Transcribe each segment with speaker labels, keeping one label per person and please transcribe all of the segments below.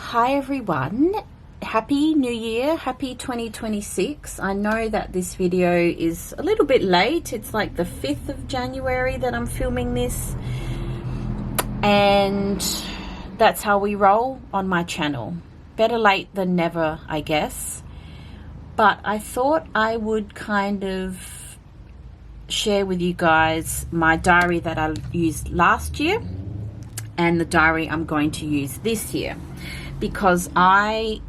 Speaker 1: Hi everyone, happy new year, happy 2026. I know that this video is a little bit late. It's like the 5th of January that I'm filming this, and that's how we roll on my channel. Better late than never, I guess. But I thought I would kind of share with you guys my diary that I used last year and the diary I'm going to use this year, because I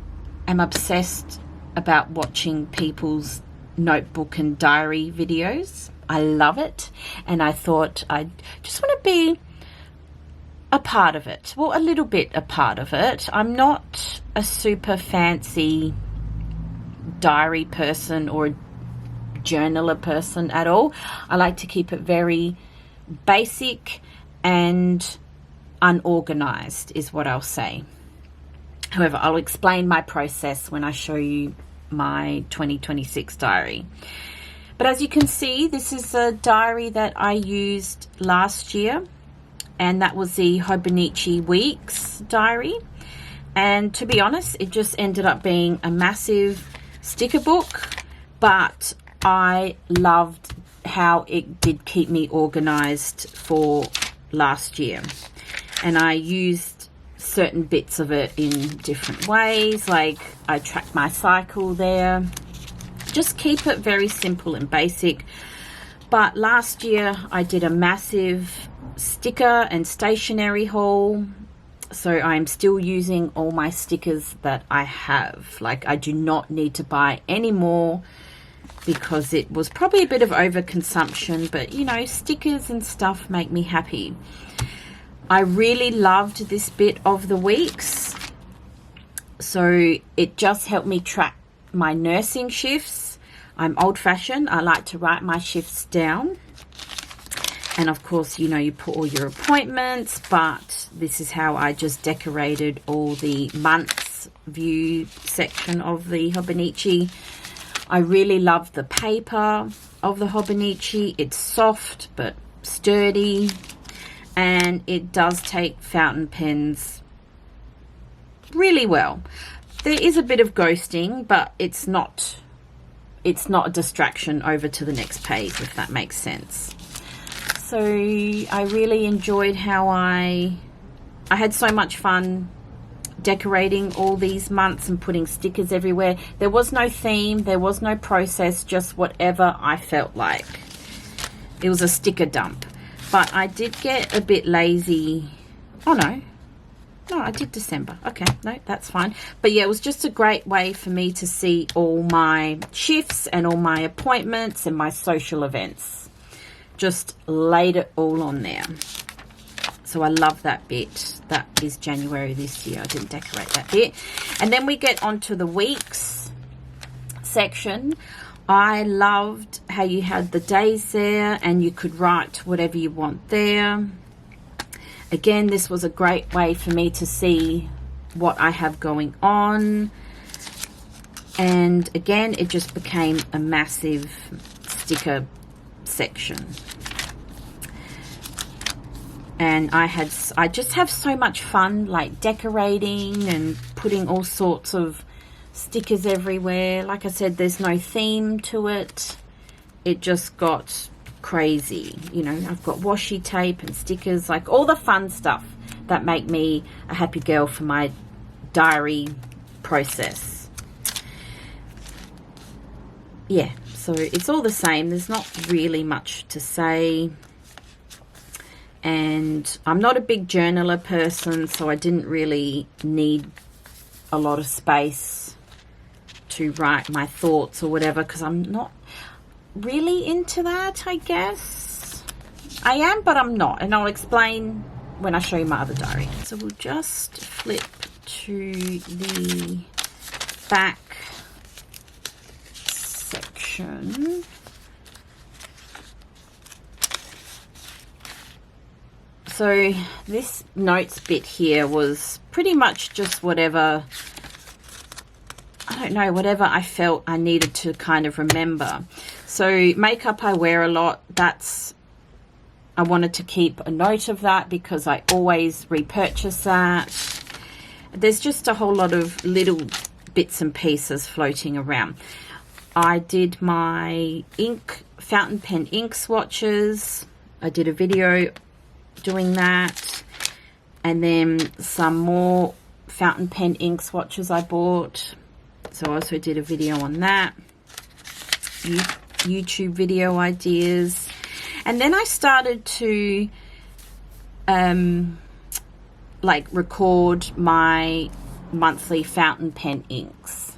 Speaker 1: am obsessed about watching people's notebook and diary videos. I love it, and I thought I just want to be a part of it. Well, a little bit a part of it. I'm not a super fancy diary person or a journaler person at all. I like to keep it very basic and unorganized is what I'll say. However, I'll explain my process when I show you my 2026 diary. But as you can see, this is a diary that I used last year, and that was the Hobinichi Weeks diary. And to be honest, it just ended up being a massive sticker book, but I loved how it did keep me organized for last year. And I used certain bits of it in different ways, like I tracked my cycle there. Just keep it very simple and basic. But last year I did a massive sticker and stationery haul, so I'm still using all my stickers that I have. Like, I do not need to buy any more because it was probably a bit of overconsumption, but you know, stickers and stuff make me happy. I really loved this bit of the weeks, so it just helped me track my nursing shifts. I'm old-fashioned. I like to write my shifts down, and of course, you know, you put all your appointments, but this is how I just decorated all the months view section of the Hobinichi. I really love the paper of the Hobinichi. It's soft but sturdy, and it does take fountain pens really well. There is a bit of ghosting, but it's not a distraction over to the next page, if that makes sense. So I really enjoyed how I had so much fun decorating all these months and putting stickers everywhere. There was no theme, there was no process, just whatever I felt like. It was a sticker dump. But I did get a bit lazy. Oh no, I did December. Okay, no, that's fine. But yeah, it was just a great way for me to see all my shifts and all my appointments and my social events. Just laid it all on there. So I love that bit. That is January this year. I didn't decorate that bit. And then we get onto the weeks section. I loved how you had the days there and you could write whatever you want there. Again, this was a great way for me to see what I have going on. And again, it just became a massive sticker section. And I just have so much fun, like decorating and putting all sorts of stickers everywhere. Like I said, there's no theme to it. It just got crazy. You know, I've got washi tape and stickers, like all the fun stuff that make me a happy girl for my diary process. Yeah, so it's all the same. There's not really much to say. And I'm not a big journaler person, so I didn't really need a lot of space to write my thoughts or whatever, because I'm not really into that, I guess. I am, but I'm not, and I'll explain when I show you my other diary. So we'll just flip to the back section. So this notes bit here was pretty much just whatever, I don't know, whatever I felt I needed to kind of remember. So makeup I wear a lot. I wanted to keep a note of that because I always repurchase that. there's just a whole lot of little bits and pieces floating around. I did my fountain pen ink swatches. I did a video doing that. And then some more fountain pen ink swatches I bought. So I also did a video on that. YouTube video ideas. And then I started to like record my monthly fountain pen inks.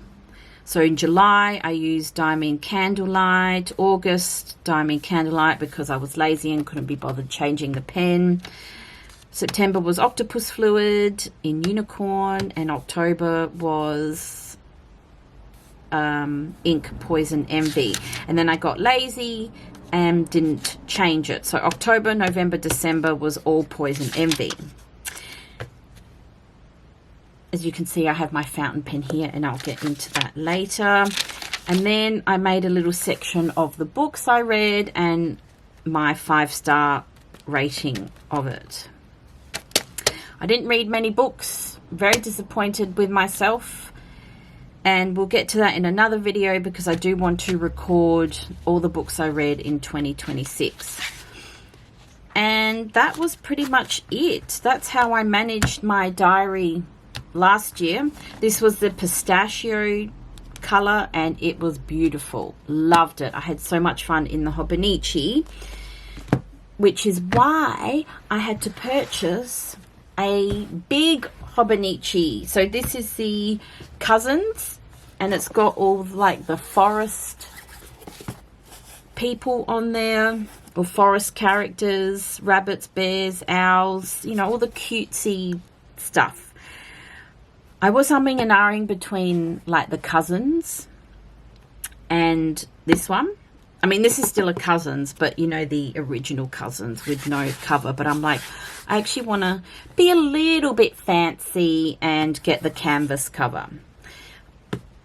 Speaker 1: So in July I used Diamond Candlelight, August Diamond Candlelight because I was lazy and couldn't be bothered changing the pen. September was Octopus Fluid in Unicorn, and October was Ink Poison Envy. And then I got lazy and didn't change it. So October, November, December was all Poison Envy. As you can see, I have my fountain pen here, and I'll get into that later. And then I made a little section of the books I read and my 5-star rating of it. I didn't read many books. Very disappointed with myself. And we'll get to that in another video because I do want to record all the books I read in 2026. And that was pretty much it. That's how I managed my diary last year. This was the pistachio color and it was beautiful. Loved it. I had so much fun in the Hobinichi, which is why I had to purchase a big Hobinichi. So this is the Cousins, and it's got all like the forest people on there, or forest characters, rabbits, bears, owls, you know, all the cutesy stuff. I was humming and ahhing between like the Cousins and this one. I mean, this is still a Cousins, but you know, the original Cousins with no cover. But I'm like, I actually want to be a little bit fancy and get the canvas cover.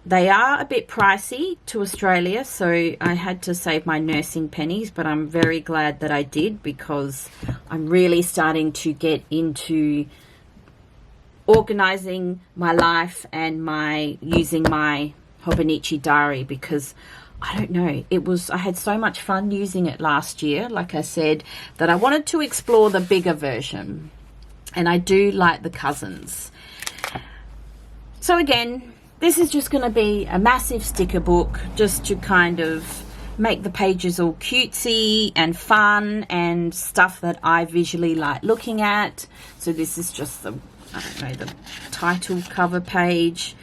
Speaker 1: They are a bit pricey to Australia, so I had to save my nursing pennies, but I'm very glad that I did because I'm really starting to get into organizing my life and using my Hobinichi diary because I don't know, I had so much fun using it last year, like I said, that I wanted to explore the bigger version. And I do like the Cousins. So again, this is just going to be a massive sticker book just to kind of make the pages all cutesy and fun and stuff that I visually like looking at. So this is just the title cover page.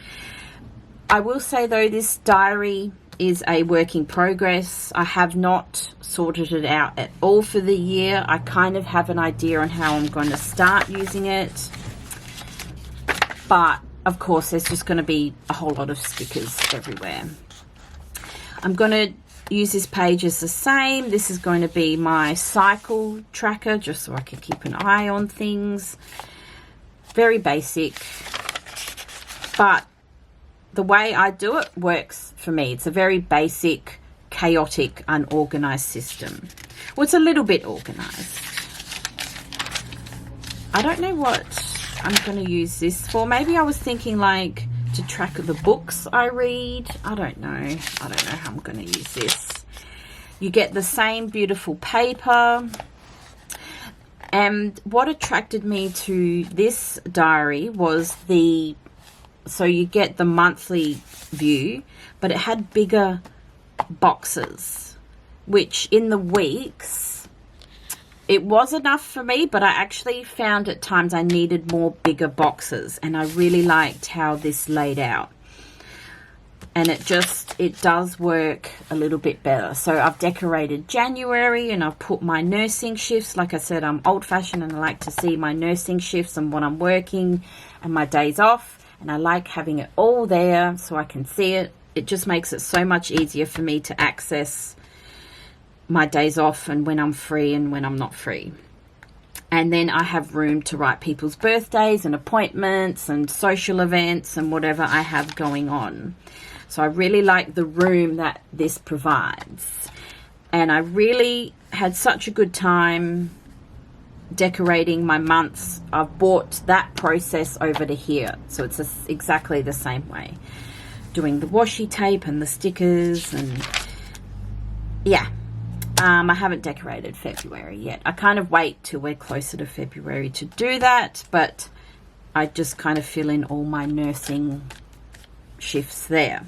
Speaker 1: I will say though, this diary is a work in progress. I have not sorted it out at all for the year. I kind of have an idea on how I'm going to start using it. But of course, there's just going to be a whole lot of stickers everywhere. I'm going to use this page as the same. This is going to be my cycle tracker, just so I can keep an eye on things. Very basic, but the way I do it works for me. It's a very basic, chaotic, unorganized system. Well, it's a little bit organized. I don't know what I'm going to use this for. Maybe I was thinking like to track the books I read. I don't know. I don't know how I'm going to use this. You get the same beautiful paper. And what attracted me to this diary was so you get the monthly view, but it had bigger boxes, which in the weeks, it was enough for me, but I actually found at times I needed more bigger boxes, and I really liked how this laid out. And it does work a little bit better. So I've decorated January and I've put my nursing shifts. Like I said, I'm old-fashioned and I like to see my nursing shifts and what I'm working and my days off. And I like having it all there so I can see it. It just makes it so much easier for me to access my days off and when I'm free and when I'm not free. And then I have room to write people's birthdays and appointments and social events and whatever I have going on. So I really like the room that this provides. And I really had such a good time decorating my months, I've brought that process over to here. So it's exactly the same way. Doing the washi tape and the stickers, and yeah. I haven't decorated February yet. I kind of wait till we're closer to February to do that, but I just kind of fill in all my nursing shifts there.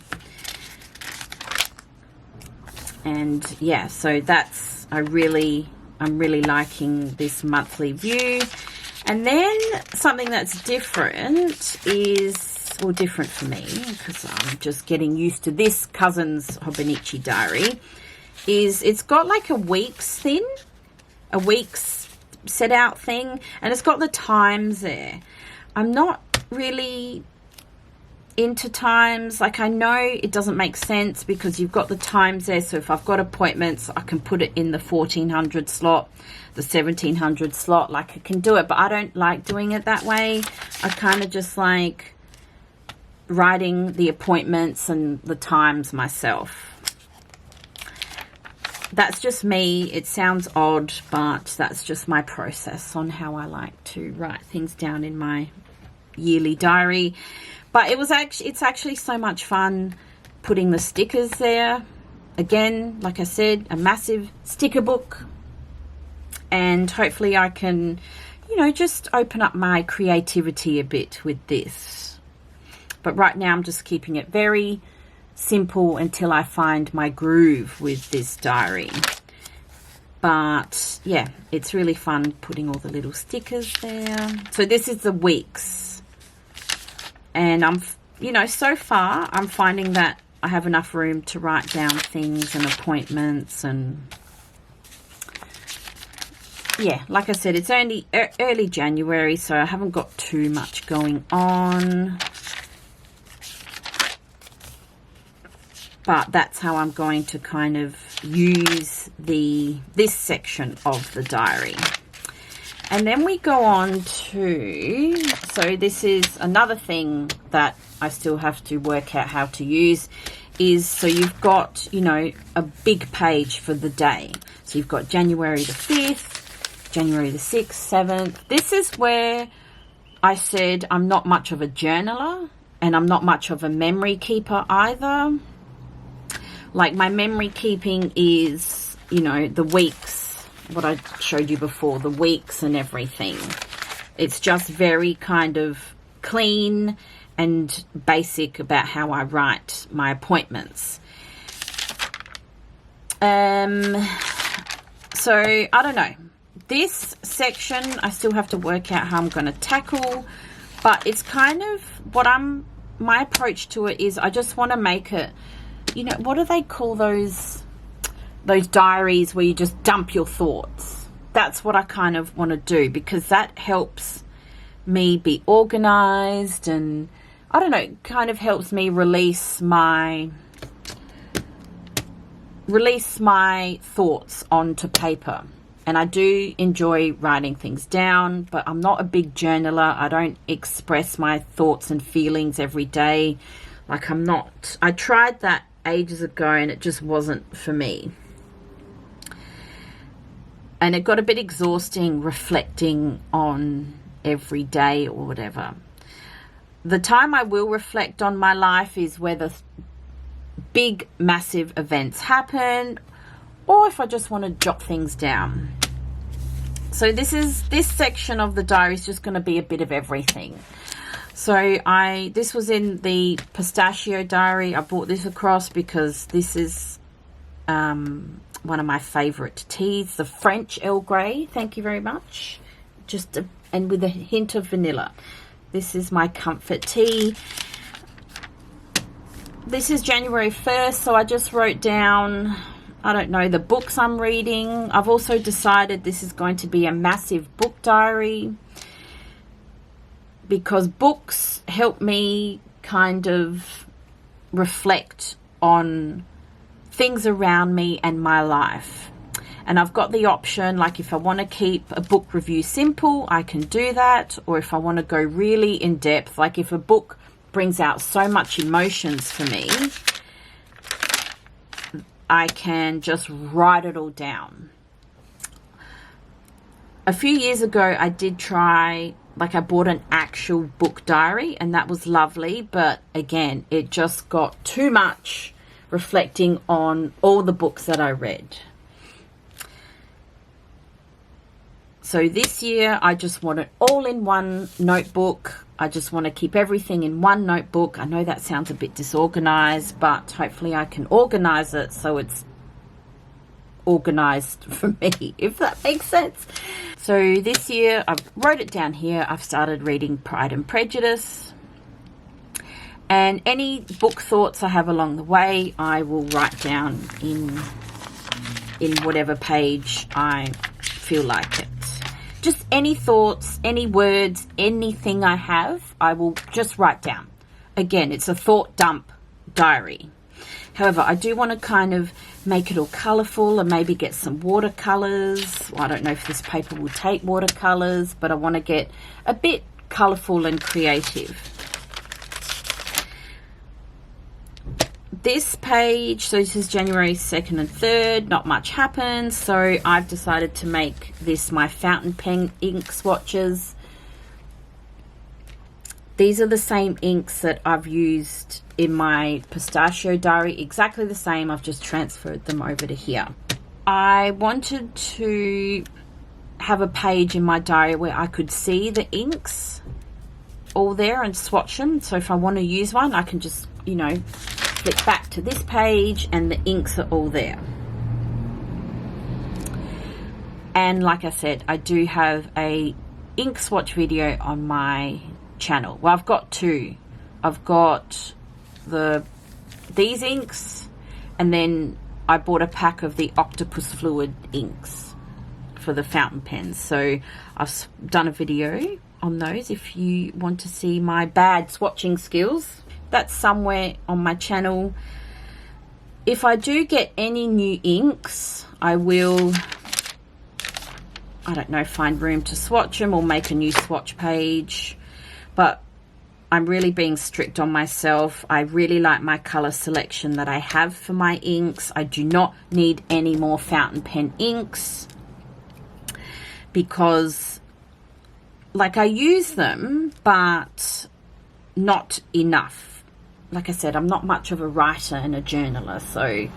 Speaker 1: And yeah, so that's, I'm really liking this monthly view. And then something that's different is, well, different for me, because I'm just getting used to this cousin's Hobinichi diary, is it's got like a week's set out thing, and it's got the times there. I'm not really into times. Like, I know it doesn't make sense because you've got the times there, so if I've got appointments, I can put it in the 1400 slot, the 1700 slot, like I can do it, but I don't like doing it that way. I kind of just like writing the appointments and the times myself. That's just me. It sounds odd, but that's just my process on how I like to write things down in my yearly diary. But it's actually so much fun putting the stickers there. Again, like I said, a massive sticker book. And hopefully I can, you know, just open up my creativity a bit with this. But right now I'm just keeping it very simple until I find my groove with this diary. But yeah, it's really fun putting all the little stickers there. So this is the weeks, and I'm, you know, so far I'm finding that I have enough room to write down things and appointments. And yeah, like I said, it's only early January, so I haven't got too much going on. But that's how I'm going to kind of use this section of the diary. And then we go on to, so this is another thing that I still have to work out how to use, is, so you've got, you know, a big page for the day. So you've got January the 5th, January the 6th, 7th. This is where I said I'm not much of a journaler, and I'm not much of a memory keeper either. Like, my memory keeping is, you know, the weeks, what I showed you before, the weeks and everything. It's just very kind of clean and basic about how I write my appointments. So, I don't know. This section, I still have to work out how I'm going to tackle, but it's kind of my approach to it is I just want to make it, you know, what do they call those diaries where you just dump your thoughts? That's what I kind of want to do, because that helps me be organized, and I don't know, kind of helps me release my thoughts onto paper. And I do enjoy writing things down, but I'm not a big journaler. I don't express my thoughts and feelings every day. Like, I tried that ages ago and it just wasn't for me. And it got a bit exhausting reflecting on every day or whatever. The time I will reflect on my life is whether big, massive events happen, or if I just want to jot things down. So this section of the diary is just going to be a bit of everything. So this was in the pistachio diary. I brought this across because this is one of my favorite teas, the French Earl Grey. Thank you very much. And with a hint of vanilla. This is my comfort tea. This is January 1st, so I just wrote down, I don't know, the books I'm reading. I've also decided this is going to be a massive book diary, because books help me kind of reflect on things around me and my life. And I've got the option, like if I want to keep a book review simple, I can do that. Or if I want to go really in depth, like if a book brings out so much emotions for me, I can just write it all down. A few years ago, I did try, like I bought an actual book diary, and that was lovely. But again, it just got too much reflecting on all the books that I read. So this year, I just want it all in one notebook. I just want to keep everything in one notebook. I know that sounds a bit disorganized, but hopefully I can organize it so it's organized for me, if that makes sense. So this year, I wrote it down here. I've started reading Pride and Prejudice. And any book thoughts I have along the way, I will write down in whatever page I feel like it. Just any thoughts, any words, anything I have, I will just write down. Again, it's a thought dump diary. However, I do want to kind of make it all colourful and maybe get some watercolours. Well, I don't know if this paper will take watercolours, but I want to get a bit colourful and creative. This page, so this is January 2nd and 3rd, not much happened, so I've decided to make this my fountain pen ink swatches. These are the same inks that I've used in my pistachio diary, exactly the same. I've just transferred them over to here. I wanted to have a page in my diary where I could see the inks all there and swatch them, so if I want to use one, I can just, you know, flick back to this page and the inks are all there. And like I said, I do have a ink swatch video on my channel. Well, I've got two. I've got these inks, and then I bought a pack of the octopus fluid inks for the fountain pens. So I've done a video on those if you want to see my bad swatching skills. That's somewhere on my channel. If I do get any new inks, I will, I don't know, find room to swatch them or make a new swatch page. But I'm really being strict on myself. I really like my color selection that I have for my inks. I do not need any more fountain pen inks because, like, I use them, but not enough. Like I said, I'm not much of a writer and a journaler, so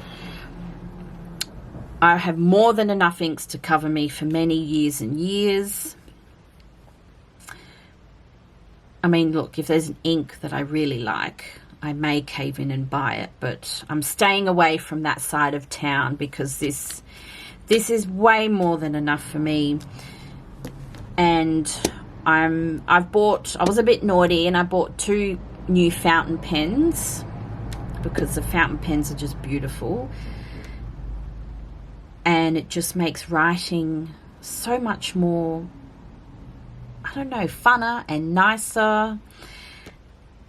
Speaker 1: I have more than enough inks to cover me for many years and years. I mean, look, if there's an ink that I really like, I may cave in and buy it, but I'm staying away from that side of town because this is way more than enough for me. And I was a bit naughty and I bought two new fountain pens because the fountain pens are just beautiful, and it just makes writing so much more, I don't know, funner and nicer.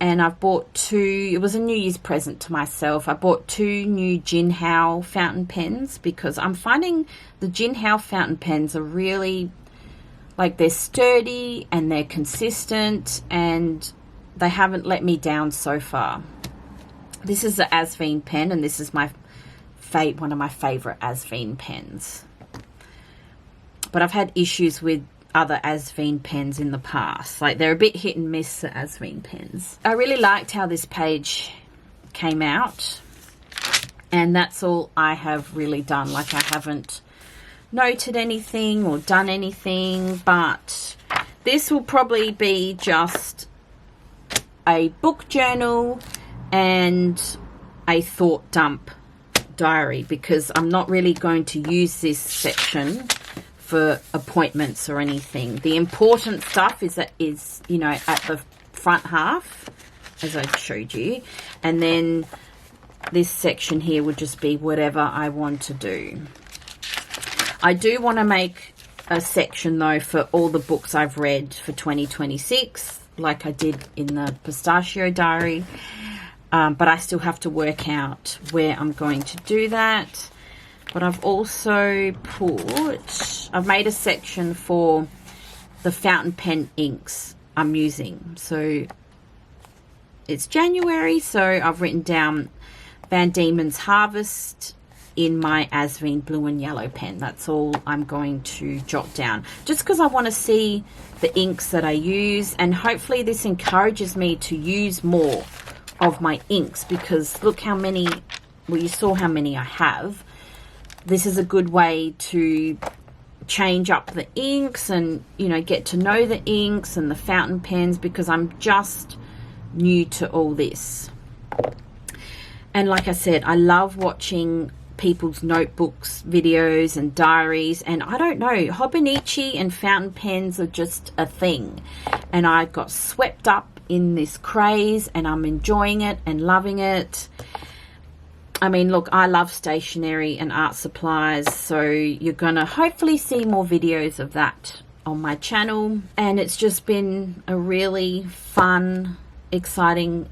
Speaker 1: And I've bought two, it was a New Year's present to myself. I bought two new Jinhao fountain pens because I'm finding the Jinhao fountain pens are really, like, they're sturdy and they're consistent and they haven't let me down so far. This is the Asvine pen, and this is my one of my favorite Asvine pens. But I've had issues with other Asvine pens in the past. Like, they're a bit hit and miss, the Asvine pens. I really liked how this page came out, and that's all I have really done. Like, I haven't noted anything or done anything, but this will probably be just a book journal and a thought dump diary, because I'm not really going to use this section for appointments or anything. The important stuff is you know, at the front half, as I showed you, and then this section here would just be whatever I want to do. I do want to make a section though for all the books I've read for 2026, like I did in the pistachio diary, but I still have to work out where I'm going to do that. But I've also I've made a section for the fountain pen inks I'm using. So it's January, so I've written down Van Diemen's Harvest in my Asvine blue and yellow pen. That's all I'm going to jot down, just because I want to see the inks that I use, and hopefully this encourages me to use more of my inks, because look how many, well, you saw how many I have. This is a good way to change up the inks and, you know, get to know the inks and the fountain pens, because I'm just new to all this. And like I said, I love watching people's notebooks, videos and diaries, and I don't know, Hobinichi and fountain pens are just a thing, and I got swept up in this craze and I'm enjoying it and loving it. I mean, look, I love stationery and art supplies, so you're gonna hopefully see more videos of that on my channel. And it's just been a really fun, exciting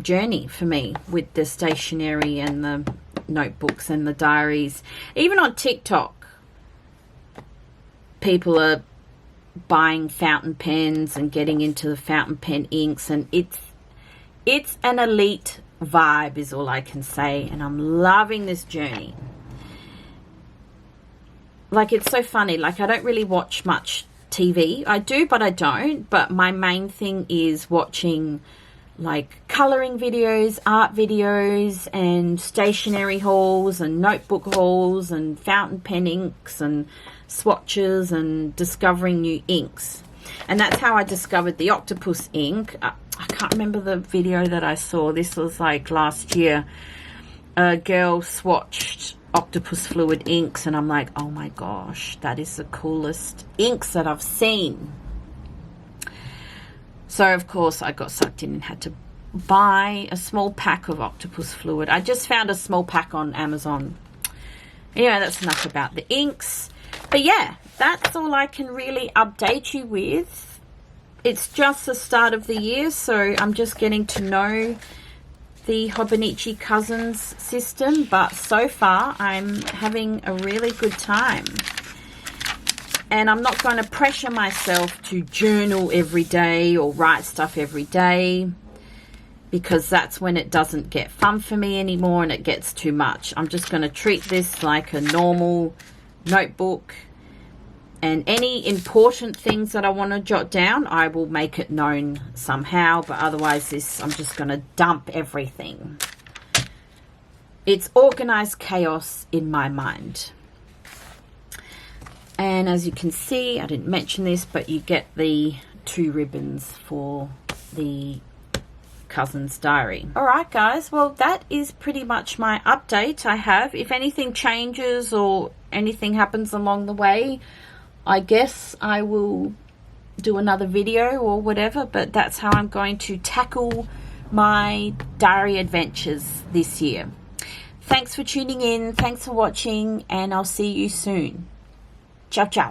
Speaker 1: journey for me with the stationery and the notebooks and the diaries. Even on TikTok, people are buying fountain pens and getting into the fountain pen inks, and it's an elite vibe is all I can say, and I'm loving this journey. Like, it's so funny, like I don't really watch much TV. I do, but I don't. But my main thing is watching like coloring videos, art videos, and stationery hauls and notebook hauls and fountain pen inks and swatches and discovering new inks. And that's how I discovered the octopus ink. I can't remember the video that I saw. This was like last year. A girl swatched octopus fluid inks, and I'm like, oh my gosh, that is the coolest inks that I've seen. So of course I got sucked in and had to buy a small pack of octopus fluid. I just found a small pack on Amazon. Anyway, that's enough about the inks. But yeah, that's all I can really update you with. It's just the start of the year, so I'm just getting to know the Hobinichi Cousins system, but so far I'm having a really good time. And I'm not going to pressure myself to journal every day or write stuff every day, because that's when it doesn't get fun for me anymore and it gets too much. I'm just going to treat this like a normal notebook, and any important things that I want to jot down, I will make it known somehow, but otherwise this, I'm just going to dump everything. It's organized chaos in my mind. And as you can see, I didn't mention this, but you get the 2 ribbons for the Cousins diary. All right, guys, well, that is pretty much my update I have. If anything changes or anything happens along the way, I guess I will do another video or whatever, but that's how I'm going to tackle my diary adventures this year. Thanks for tuning in. Thanks for watching, and I'll see you soon. Ciao, ciao.